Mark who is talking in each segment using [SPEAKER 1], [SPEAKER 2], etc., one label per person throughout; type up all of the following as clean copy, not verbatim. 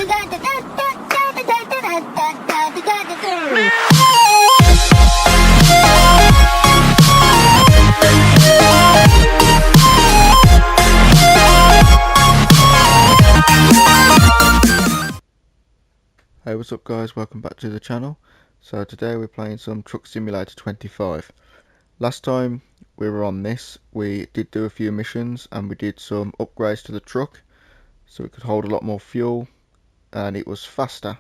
[SPEAKER 1] Hey, what's up guys, welcome back to the channel. So today we're playing some Truck Simulator 25. Last time we were on this, we did do a few missions and we did some upgrades to the truck so it could hold a lot more fuel and it was faster.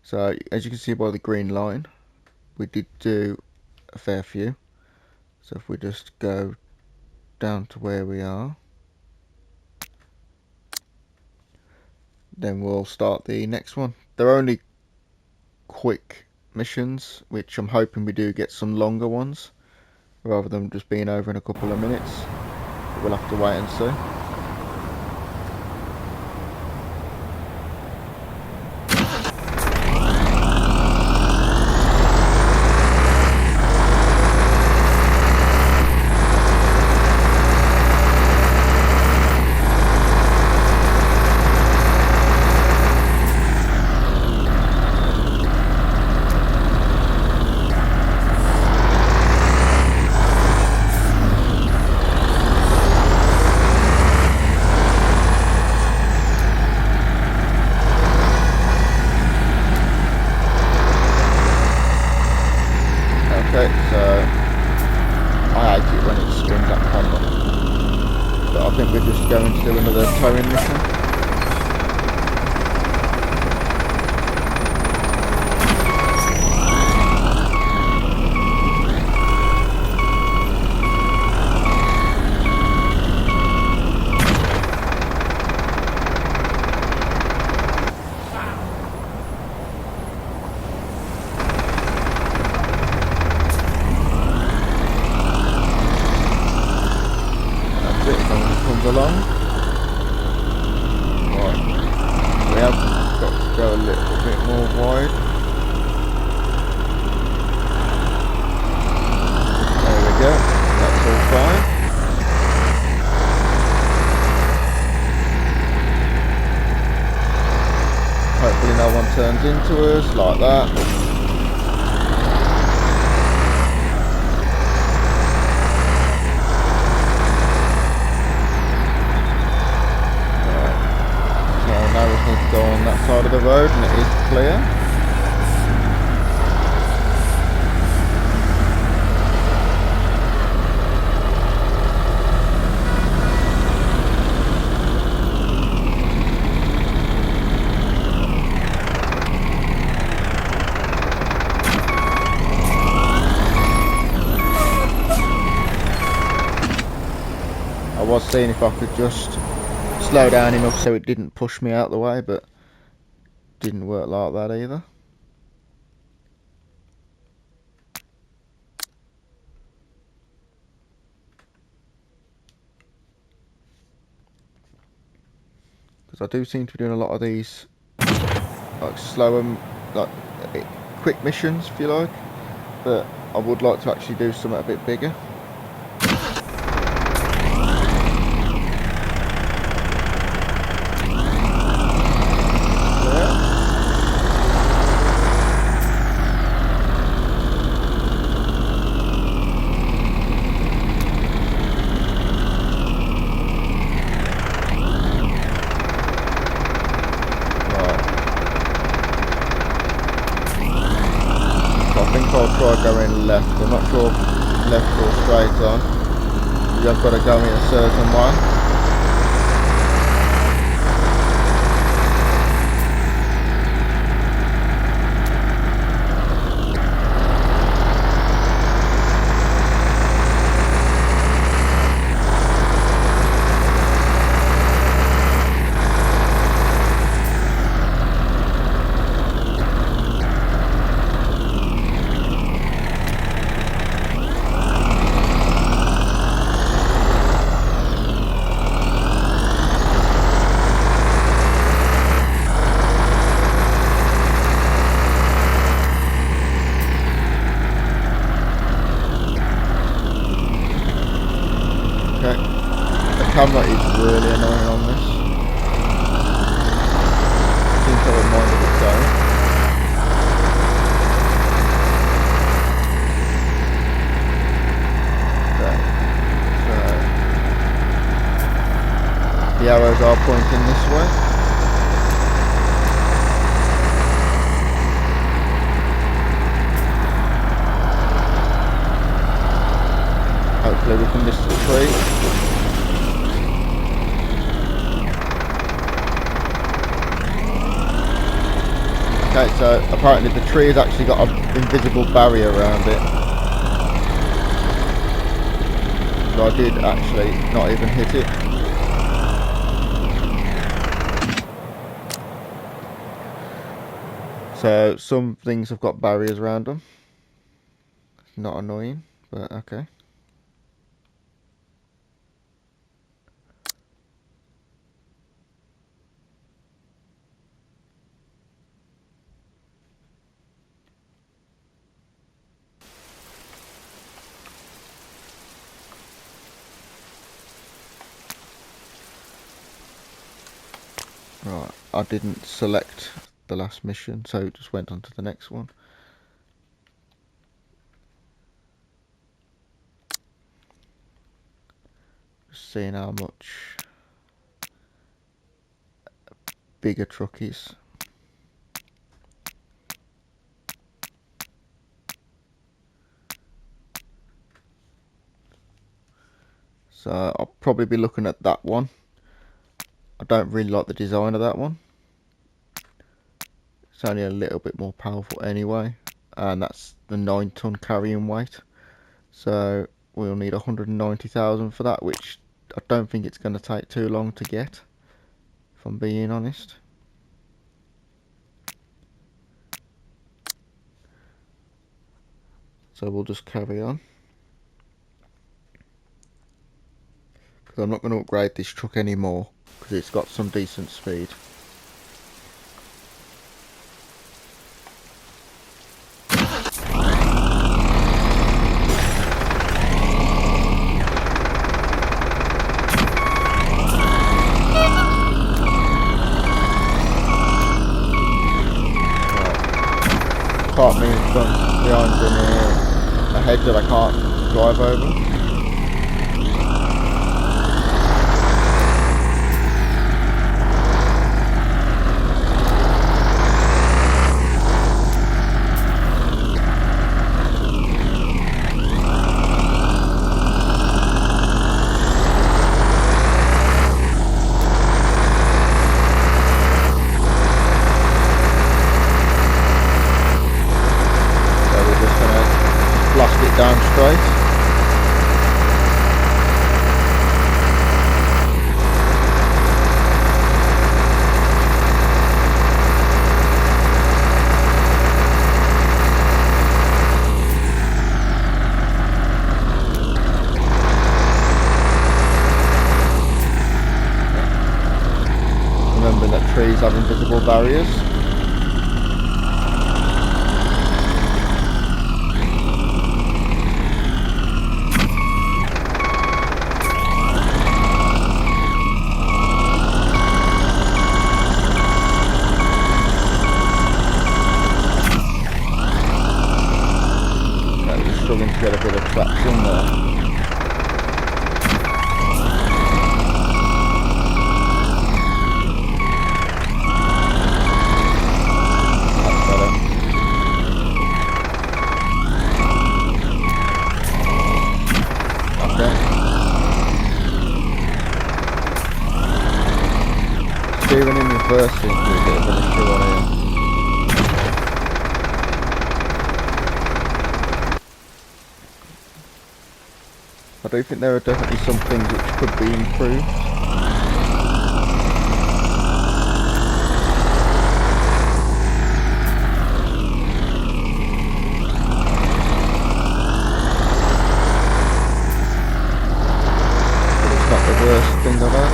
[SPEAKER 1] So as you can see by the green line, we did do a fair few. So if we just go down to where we are, then we'll start the next one. They're only quick missions, which I'm hoping we do get some longer ones rather than just being over in a couple of minutes. But we'll have to wait and see. Okay, so I hate it when it spins that camera, but I think we're just going to do another towing mission. Along. Right. We have got to go a little bit more wide. There we go. That's all fine. Hopefully no one turns into us like that. Go on that side of the road and it is clear. I was seeing if I could just slow down enough so it didn't push me out the way, but didn't work like that either. Because I do seem to be doing a lot of these like slower, like quick missions if you like, but I would like to actually do something a bit bigger. I think I'll try going left. I'm not sure left or straight on. You've got to go in a certain way. camera is really annoying on this. seems to have a mind of its own. Okay, so the arrows are pointing this way. Hopefully we can miss the tree. Okay, so apparently the tree has actually got an invisible barrier around it. So I did actually not even hit it. So some things have got barriers around them. Not annoying, but okay. Right, I didn't select the last mission, so it just went on to the next one. Just seeing how much bigger truck is. So I'll probably be looking at that one. I don't really like the design of that one. It's only a little bit more powerful anyway, and that's the 9-ton carrying weight. So we'll need 190,000 for that, which I don't think it's going to take too long to get, if I'm being honest. So we'll just carry on, because I'm not going to upgrade this truck anymore, because it's got some decent speed. Caught me in front, behind, and ahead that I can't drive over. Blast it down straight. Remembering that trees have invisible barriers. Struggling to get a bit of traction there. That's better. Okay. Steering in reverse seems to be a bit of an issue on here. I do think there are definitely some things which could be improved. But it's not the worst thing I've had.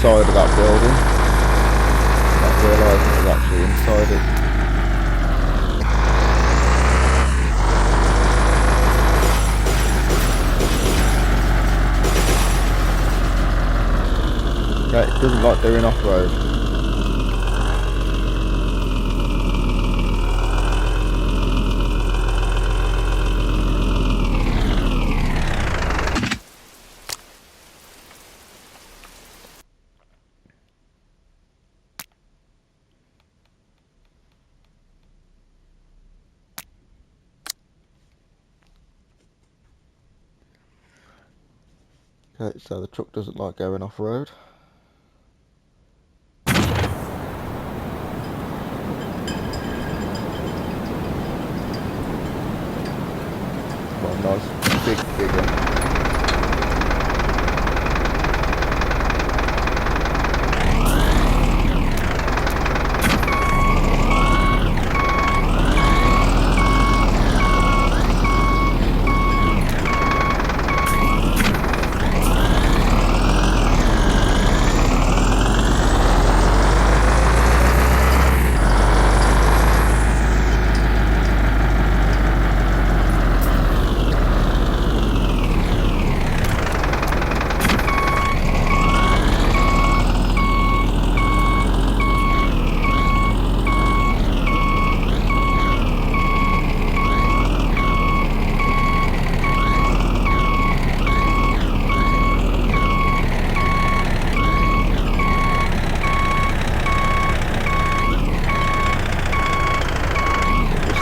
[SPEAKER 1] side of that building, not realising it was actually inside it. Okay, it doesn't like doing off-road. Okay, so the truck doesn't like going off-road. Quite a nice big figure.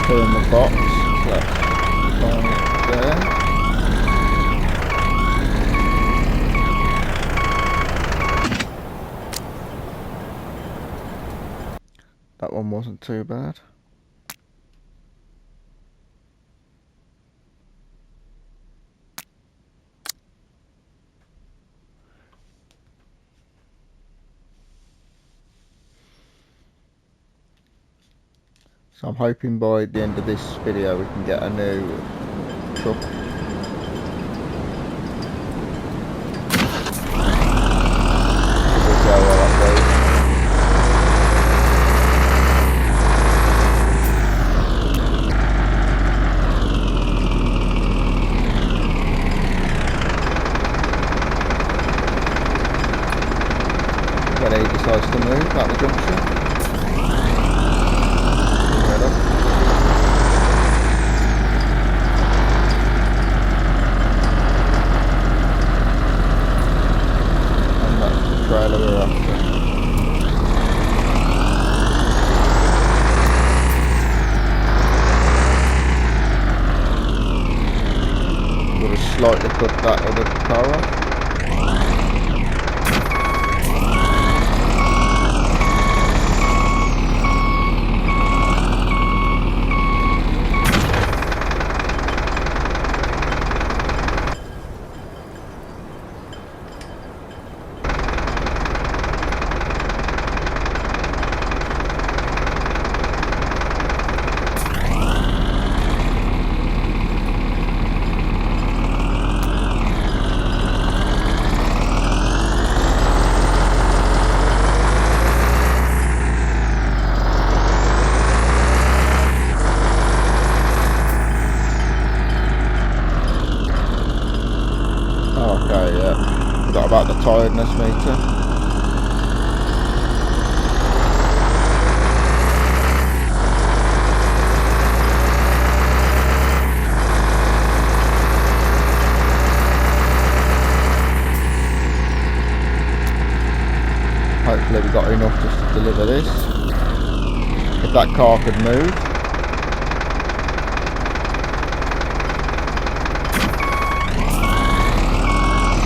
[SPEAKER 1] In the box, so let's find it there. That one wasn't too bad. So I'm hoping by the end of this video we can get a new truck. We'll see how well that goes. When he decides to move at the junction. Trailer we're after. Would have slightly put that other car off. Okay, yeah. Forgot about the tiredness meter. Hopefully we got enough just to deliver this. If that car could move.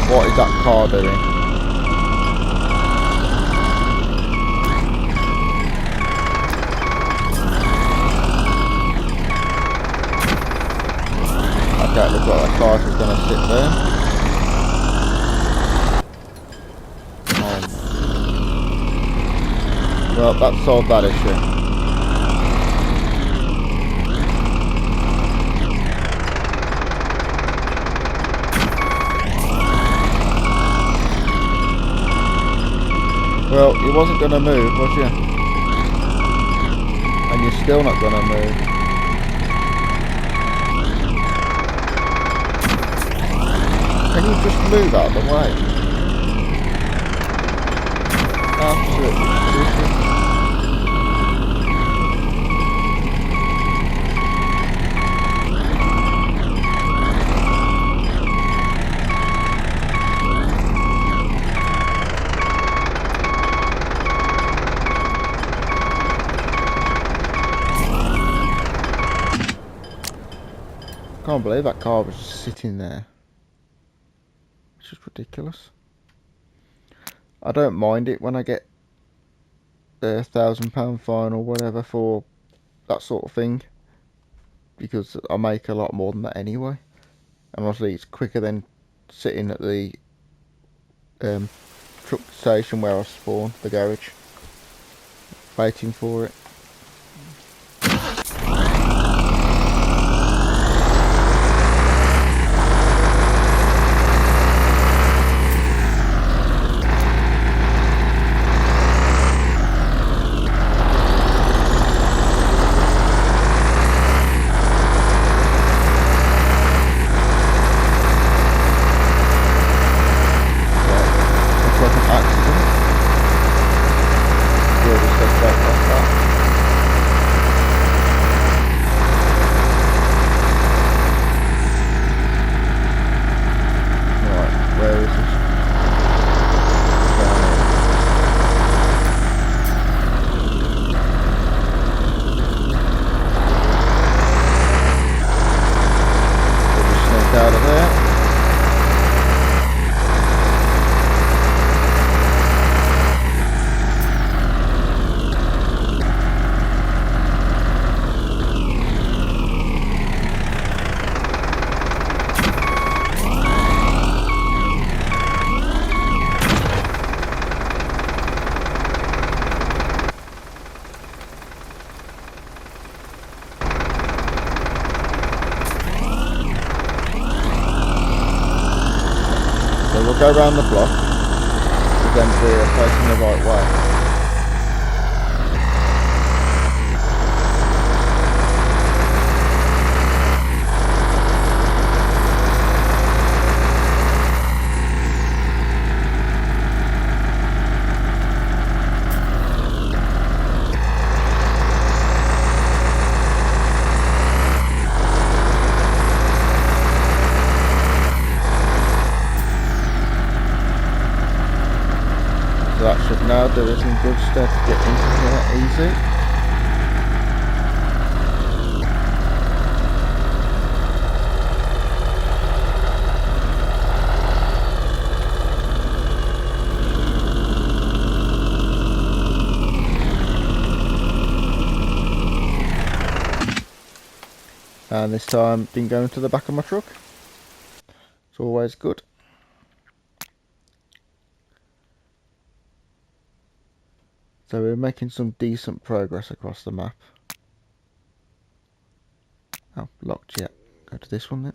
[SPEAKER 1] What is that car doing? Okay, looks like that car's just going to sit there. Well, that solved that issue. Well, you wasn't going to move, was you? And you're still not going to move. Can you just move out of the way? Absolutely stupid. I can't believe that car was just sitting there. It's just ridiculous. I don't mind it when I get the £1,000 fine or whatever for that sort of thing, because I make a lot more than that anyway, and obviously it's quicker than sitting at the truck station where I spawn, the garage, waiting for it. Out of there. So we'll go around the block, but then we're facing the right way. So that should now do us in good stead to get into here easy. And this time didn't go into the back of my truck. It's always good. So we're making some decent progress across the map. Oh, locked yet. Go to this one then.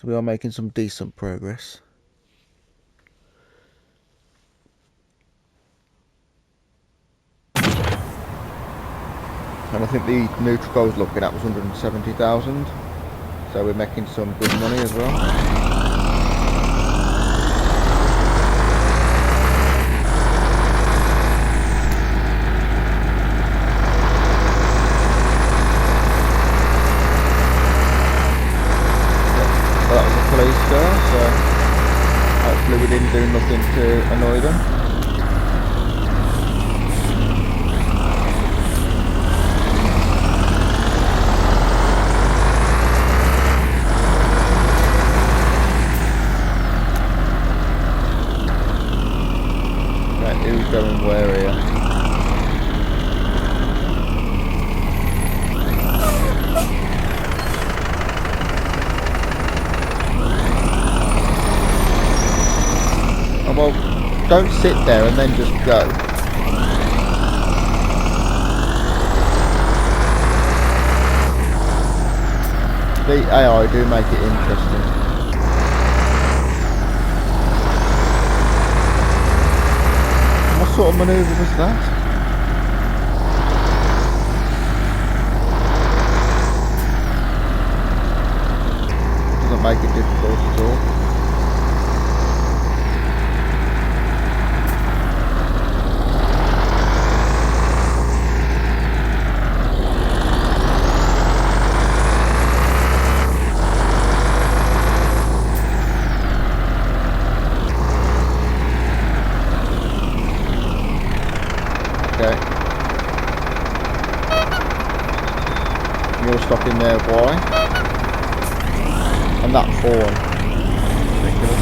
[SPEAKER 1] So we are making some decent progress. And I think the new truck I was looking at was 170,000. So we're making some good money as well. That was a police car, so hopefully we didn't do nothing to annoy them. Right, who's going where here? Oh, well, don't sit there and then just go. The AI do make it interesting. sort of manoeuvre was that? Doesn't make it difficult at all. Okay. You're stopping there, why? And that horn. Ridiculous.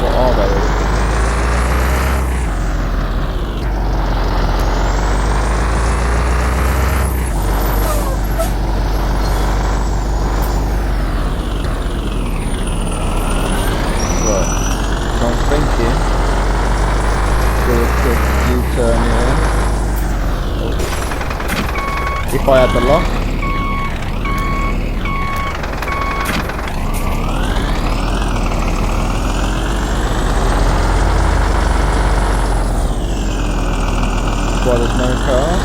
[SPEAKER 1] What are they? U-turn here. Oh. If I had the lock. That's why there's no cars.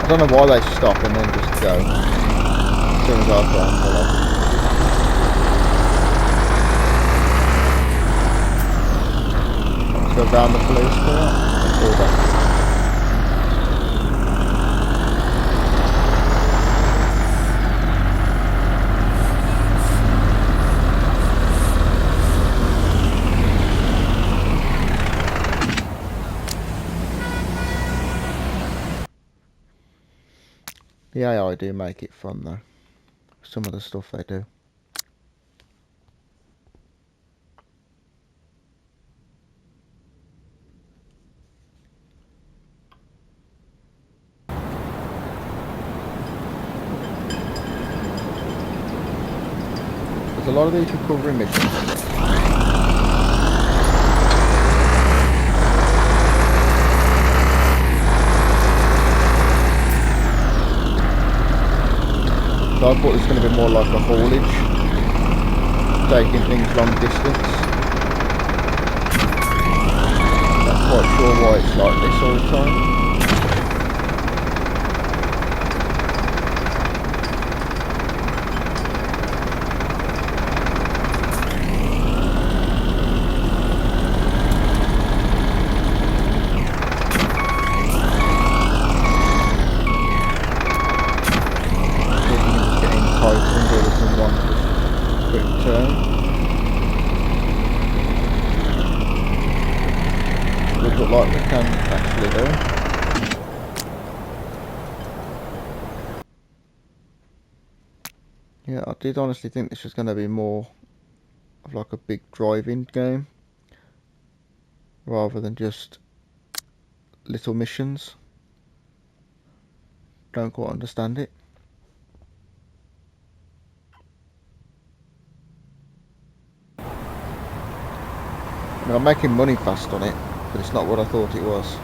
[SPEAKER 1] I don't know why they stop and then just go as soon as I try and pull off. Let's go down the police car and pull back. The AI do make it fun though, some of the stuff they do. There's a lot of these recovery missions. So I thought it was going to be more like a haulage, taking things long distance. Not quite sure why it's like this all the time. Would look like we can actually do. Yeah, I did honestly think this was going to be more of like a big driving game rather than just little missions. Don't quite understand it. I mean, I'm making money fast on it, but it's not what I thought it was.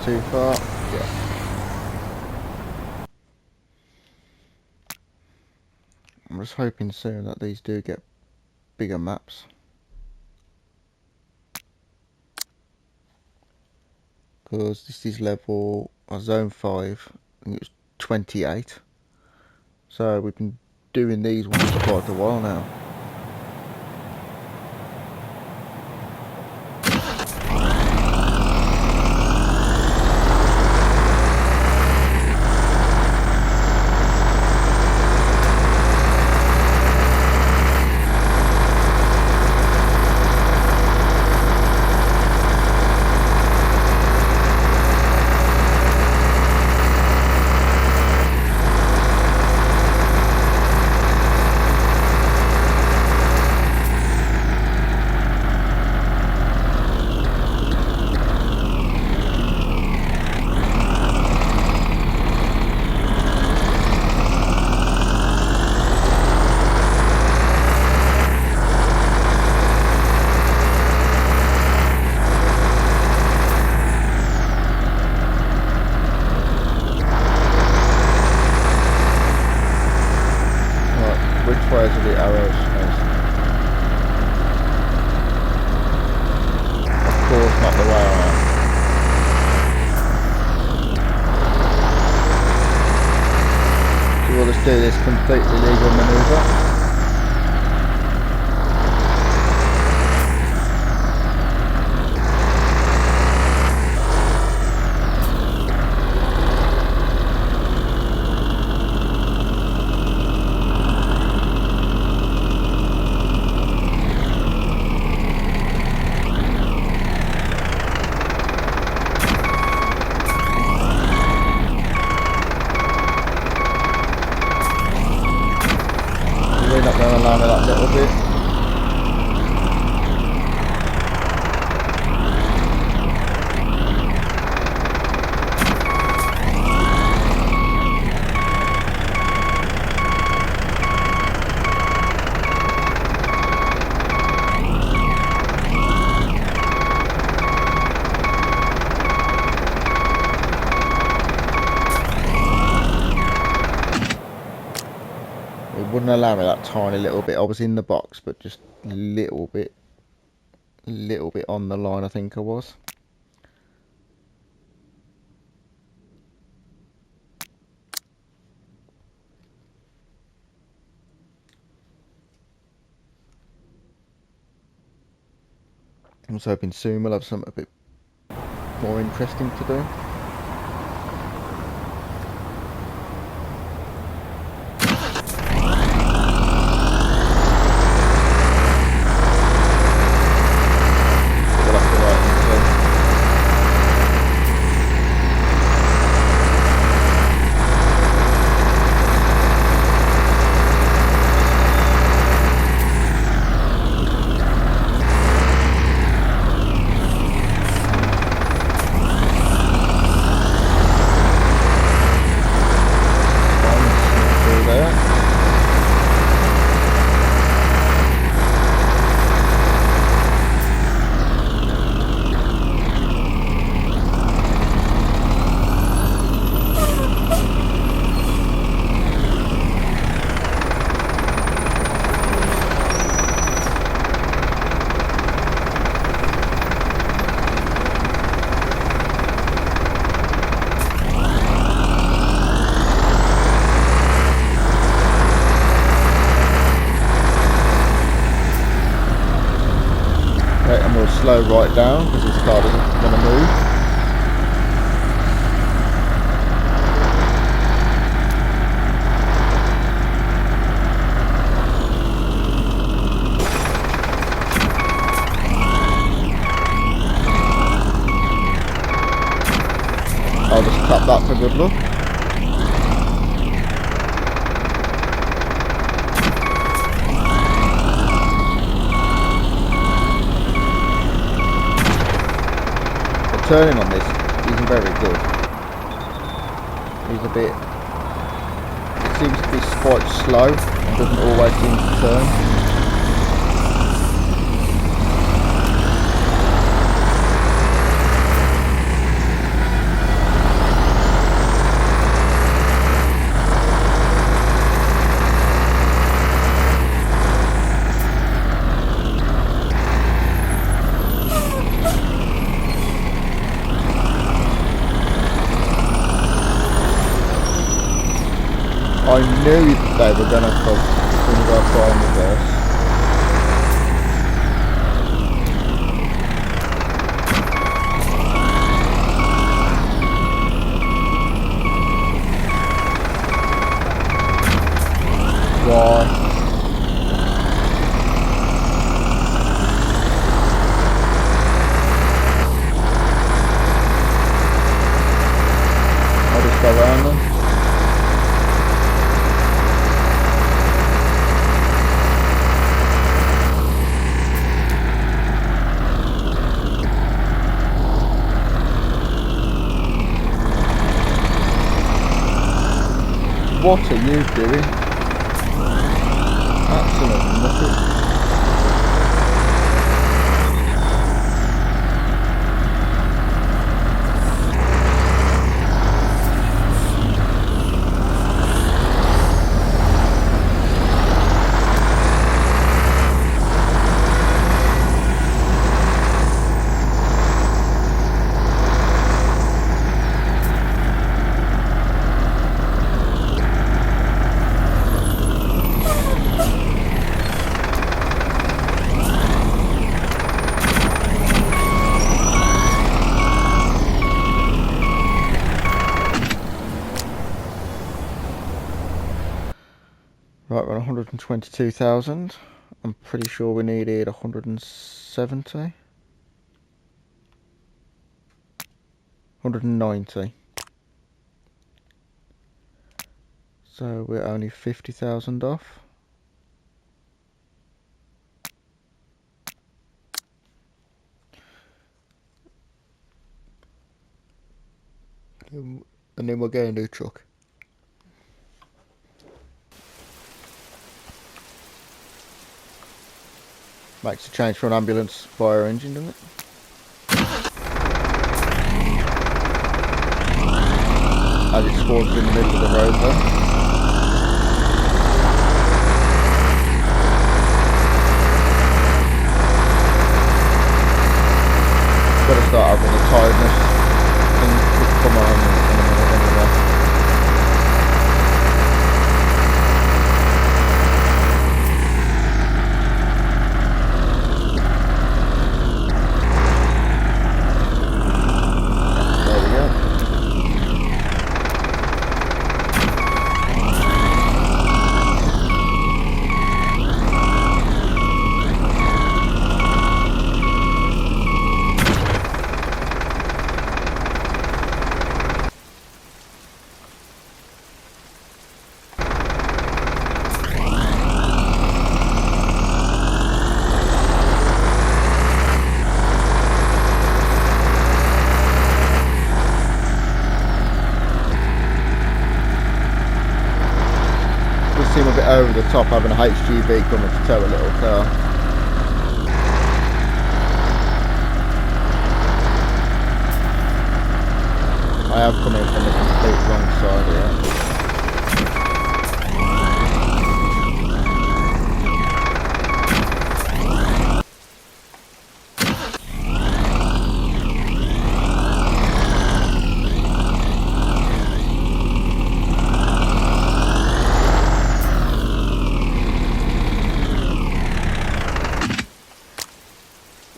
[SPEAKER 1] too far. Yeah. I'm just hoping soon that these do get bigger maps. Because this is level zone 5, I think it was 28. So we've been doing these ones for quite a while now. Which way are the arrows? Of course not the way I am. So we'll just do this completely legal manoeuvre. Not going to allow me that little bit. It wouldn't allow me that tiny little bit. I was in the box, but just a little bit on the line, I think I was. I was hoping soon we'll have something a bit more interesting to do. And we'll slow right down because this car doesn't want to move. I'll just tap that for good luck. Turning on this isn't very good. He's a bit, it seems to be quite slow and doesn't always seem to turn. I knew they were gonna come as soon as I try and reverse. Why? I'll just go around them. What are you doing? Absolutely nothing. Right, we're on 122,000. I'm pretty sure we needed 170. 190. So we're only 50,000 off. And then we'll get a new truck. Makes a change for an ambulance fire engine, doesn't it? As it spawns in the middle of the road there. Gotta start having the tiredness and come on in a minute anyway. There we go. Seem a bit over the top having a HGV coming to tow a little car. I have come in from the complete wrong side here.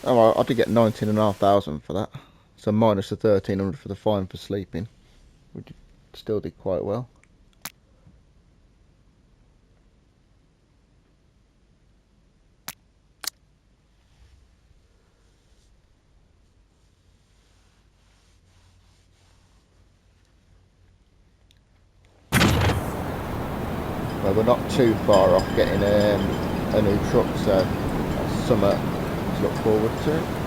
[SPEAKER 1] Oh, I did get 19,500 for that. So minus the 1,300 for the fine for sleeping. We still did quite well. Well, we're not too far off getting a new truck, so that's something to look forward to.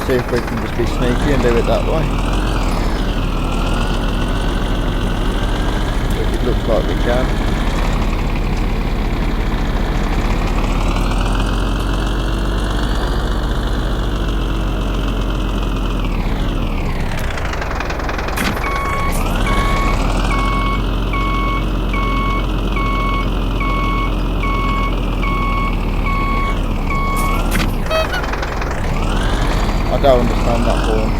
[SPEAKER 1] See if we can just be sneaky and do it that way. It looks like we can. that horn.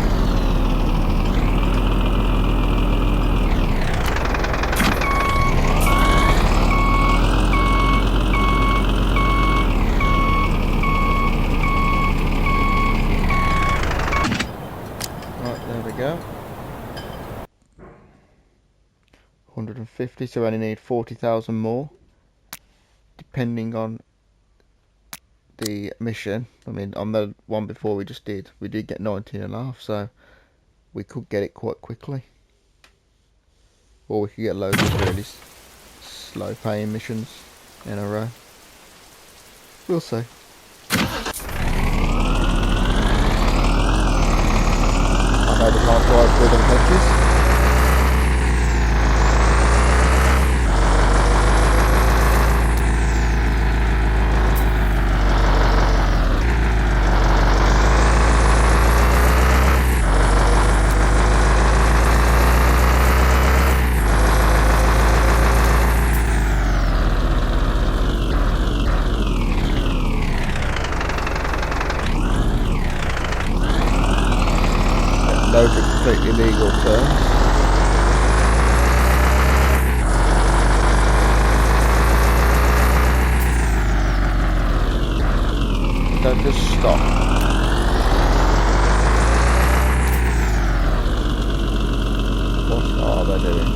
[SPEAKER 1] Right, there we go. 150, so I only need 40,000 more, depending on the mission. I mean, on the one before we did get 19.5, so we could get it quite quickly, or we could get loads of really slow paying missions in a row. We'll see. I know we can't drive through them hedges. Loads of completely legal terms. Don't just stop. What are they doing?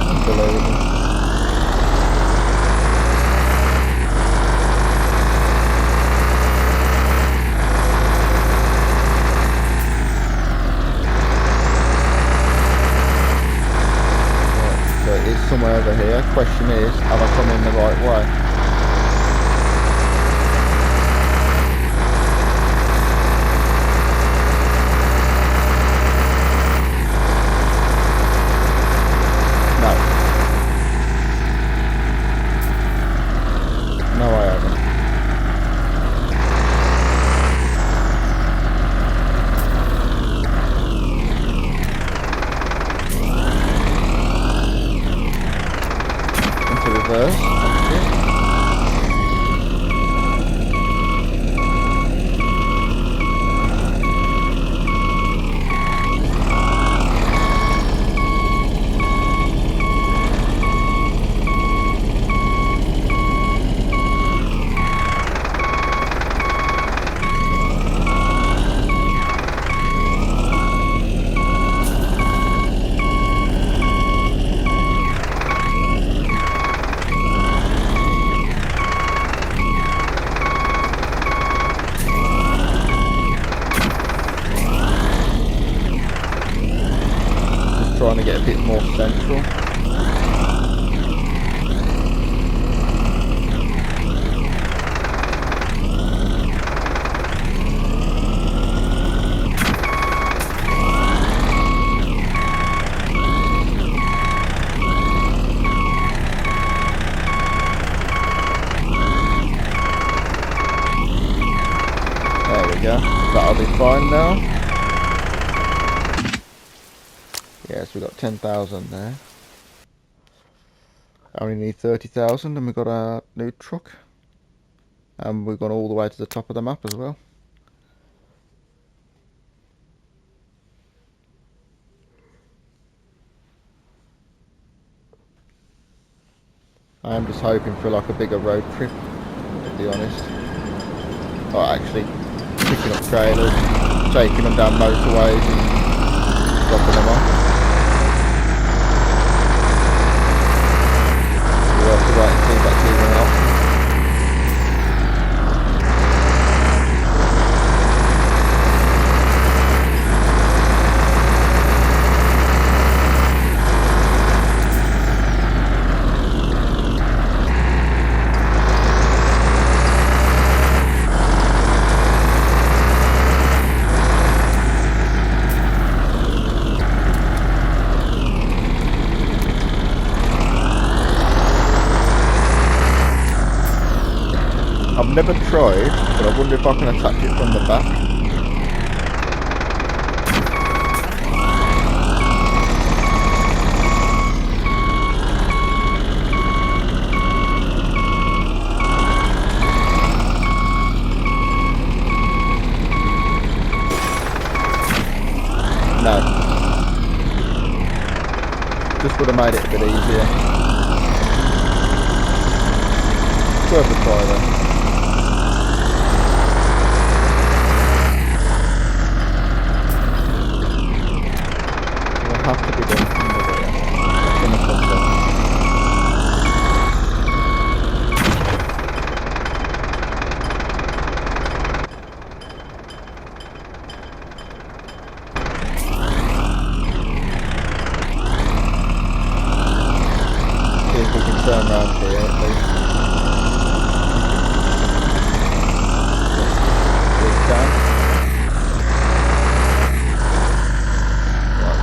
[SPEAKER 1] Unbelievable. Somewhere over here. Question is, have I come in the right way? No. No, I haven't. Reverse. Trying to get a bit more central. There we go. That'll be fine now. Yes, we got 10,000 there. I only need 30,000 and we got our new truck. And we've gone all the way to the top of the map as well. I am just hoping for like a bigger road trip, to be honest. Or actually picking up trailers, taking them down motorways and dropping them off. We'll have to wait and see if that's even an option. I've never tried, but I wonder if I can attach it from the back. would have made it a bit easier. It's worth a try though. It'll have to be done from the rear. Finish off there. See if we can turn around here at least. Down.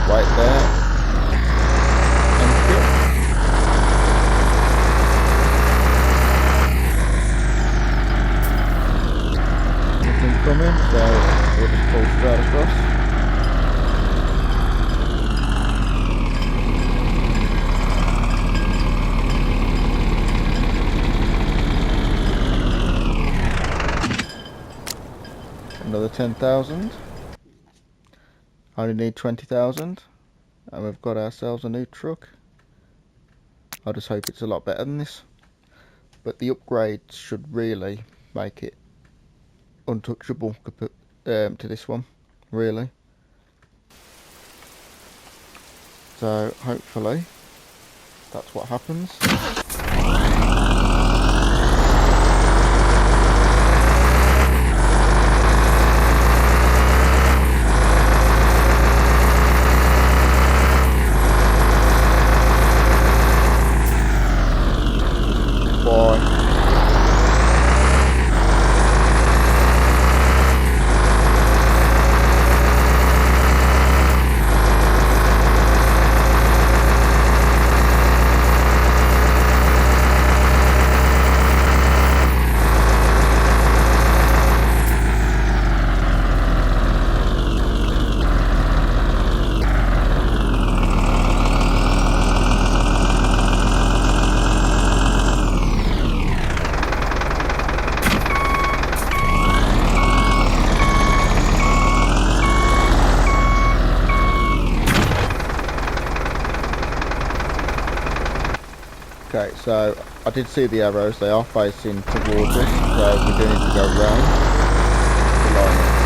[SPEAKER 1] Right there. Thank you. Nothing coming, so we'll just pull straight across. Another 10,000. Only need 20,000, and we've got ourselves a new truck. I just hope it's a lot better than this, but the upgrades should really make it untouchable to this one, really. So hopefully that's what happens. Okay, so I did see the arrows, they are facing towards us, so we do need to go round to line up.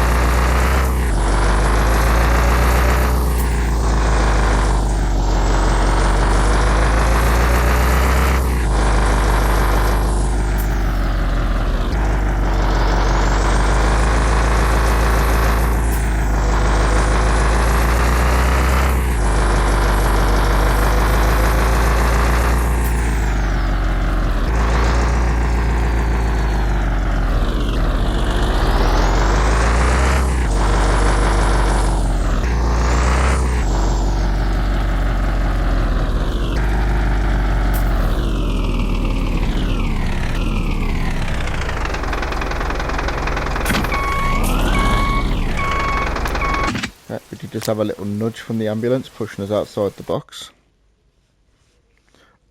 [SPEAKER 1] We did just have a little nudge from the ambulance pushing us outside the box.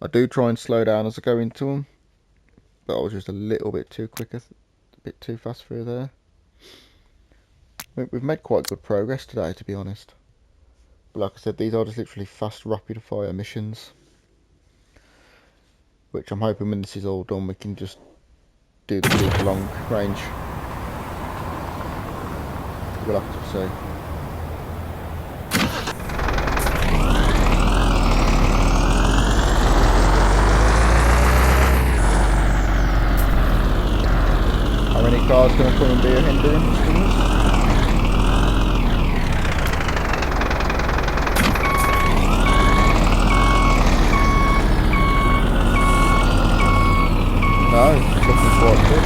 [SPEAKER 1] I do try and slow down as I go into them, but I was just a little bit too quick, a bit too fast through there. We've made quite good progress today, to be honest. But like I said, these are just literally fast, rapid fire missions, which I'm hoping when this is all done we can just do the big long range. We'll have to see. How many cars going to come and be a hindrance to us? No, it's looking quite good.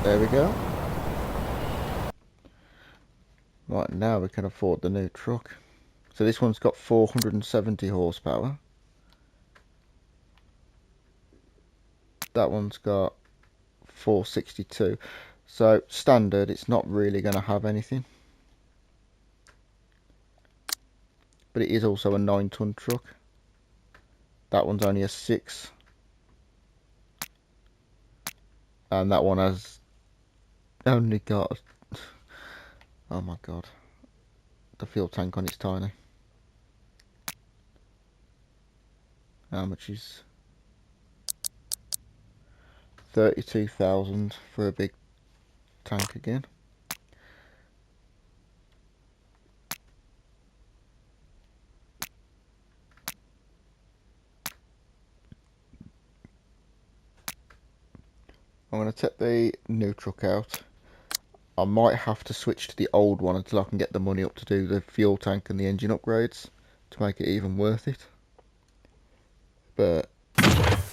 [SPEAKER 1] There we go. Right, now we can afford the new truck. So this one's got 470 horsepower. That one's got 462. So standard, it's not really going to have anything. But it is also a 9-ton truck. That one's only a 6. And that one has only got, oh my god, the fuel tank on it's tiny. How much is 32,000 for a big tank again? I'm going to take the new truck out. I might have to switch to the old one until I can get the money up to do the fuel tank and the engine upgrades to make it even worth it. But,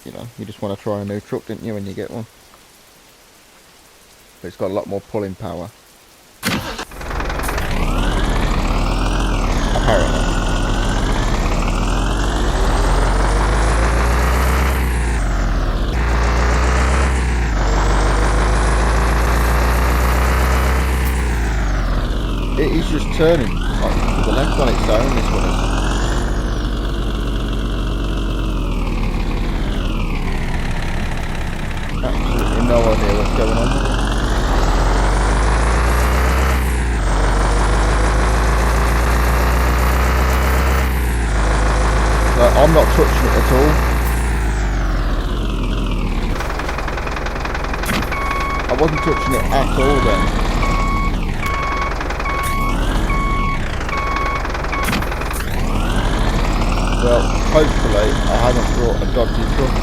[SPEAKER 1] you know, you just want to try a new truck, didn't you, when you get one? But it's got a lot more pulling power. Apparently. It is just turning to the left on its own, this one is. Absolutely no idea what's going on with it. Like, I'm not touching it at all. I wasn't touching it at all then. Well, hopefully I haven't brought a dodgy truck.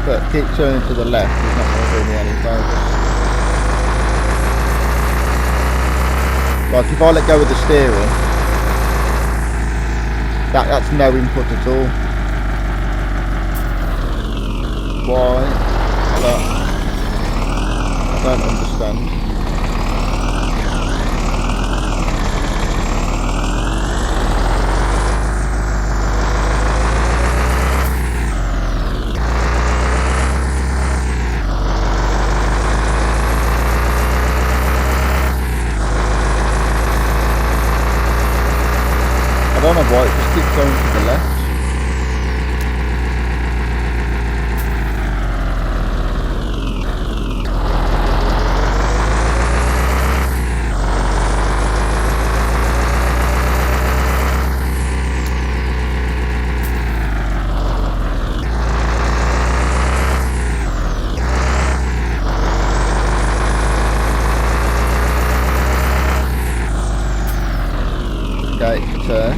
[SPEAKER 1] But keep turning to the left, it's not going to do me any favours. Like if I let go of the steering, that's no input at all. Why? I don't understand. I don't know why it just keeps going to the left. Okay, turn.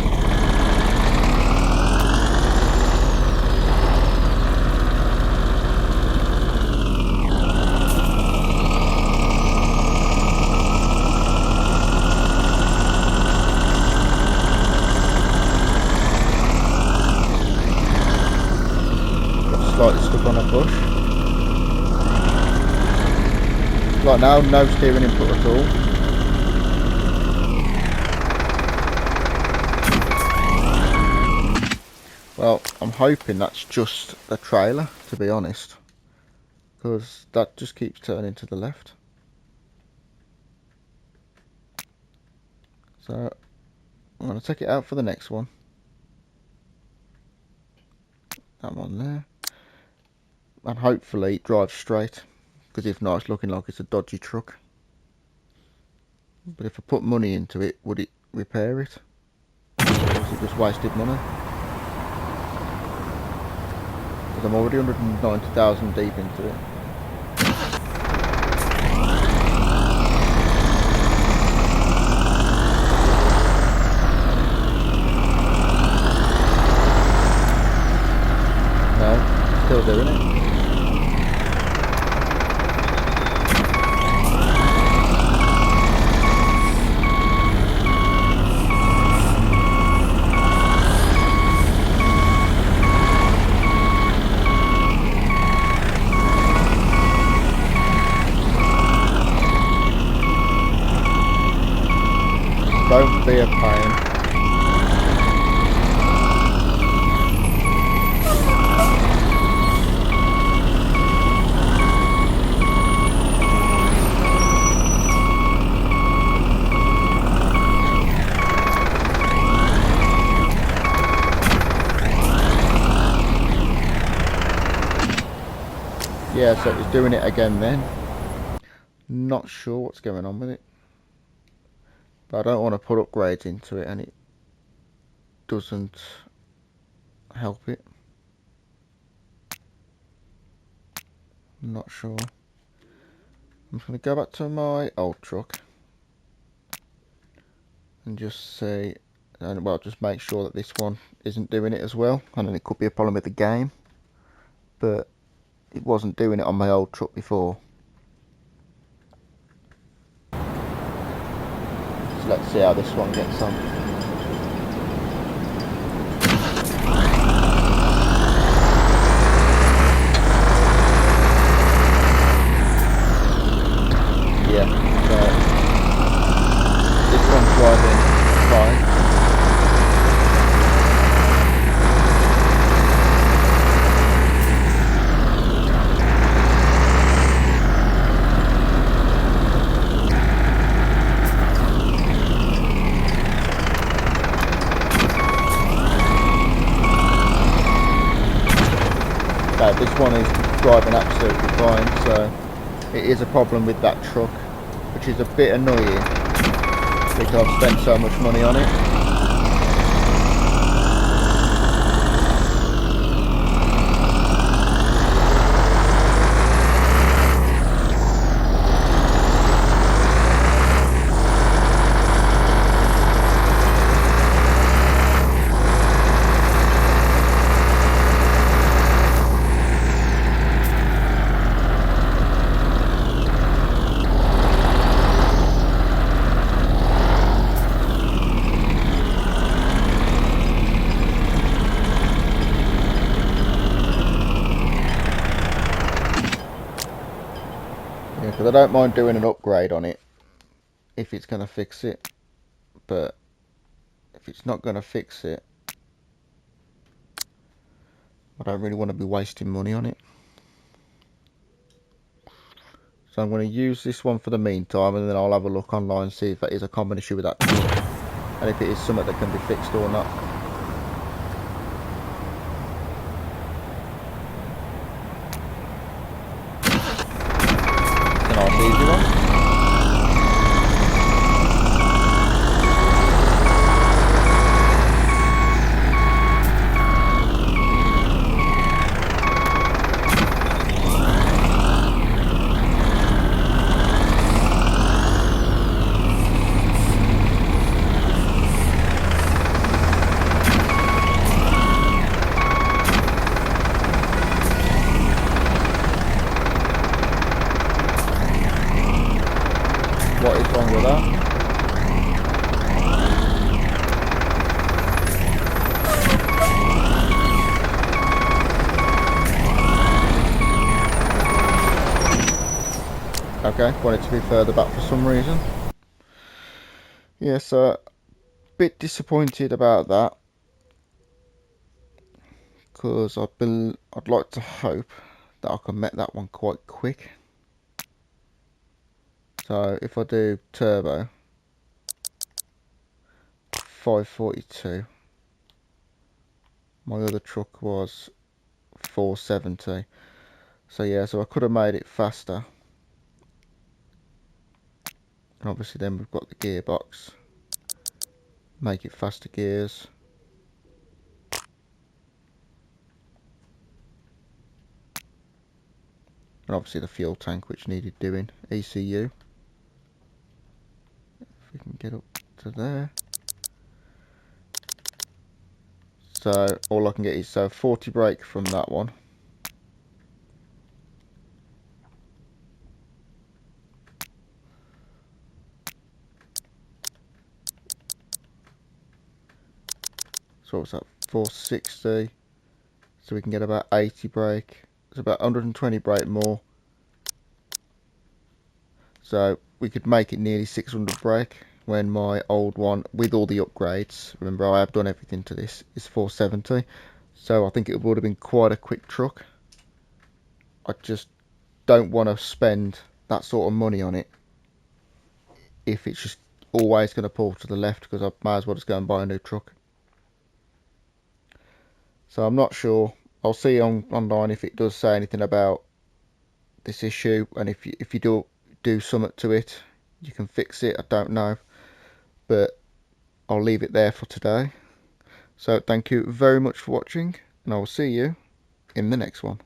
[SPEAKER 1] Slightly stuck on a bush. Right now, no steering input at all. Well, I'm hoping that's just the trailer, to be honest, because that just keeps turning to the left. So I'm going to take it out for the next one. That one there. And hopefully it drives straight, because if not, it's looking like it's a dodgy truck. But if I put money into it, would it repair it? Or is it just wasted money? Because I'm already 190,000 deep into it. No, still doing it. Yeah, so it's doing it again then. Not sure what's going on with it. But I don't want to put upgrades into it and it doesn't help it. I'm not sure. I'm just going to go back to my old truck and just see, and well, just make sure that this one isn't doing it as well. And then it could be a problem with the game, but it wasn't doing it on my old truck before. So let's see how this one gets on. Yeah, so this one's driving fine. This one is driving absolutely fine, so it is a problem with that truck, which is a bit annoying because I've spent so much money on it. Yeah, because I don't mind doing an upgrade on it if it's going to fix it, but if it's not going to fix it, I don't really want to be wasting money on it. So I'm going to use this one for the meantime, and then I'll have a look online, see if that is a common issue with that truck, and if it is something that can be fixed or not. It's a nice easy one. What is wrong with that? Okay, want it to be further back for some reason. Yeah, so a bit disappointed about that, because I'd like to hope that I can make that one quite quick. So if I do turbo 542, my other truck was 470, so yeah, so I could have made it faster. And obviously then we've got the gearbox, make it faster gears. And obviously the fuel tank, which needed doing, ECU. If we can get up to there. So all I can get is 40 brake from that one. So what's that, 460. So we can get about 80 brake. It's about 120 brake more. So we could make it nearly 600 brake, when my old one, with all the upgrades, remember I have done everything to this, is 470. So I think it would have been quite a quick truck. I just don't want to spend that sort of money on it if it's just always going to pull to the left, because I might as well just go and buy a new truck. So I'm not sure. I'll see online if it does say anything about this issue, and if you do something to it, you can fix it. I don't know, but I'll leave it there for today. So thank you very much for watching, and I will see you in the next one.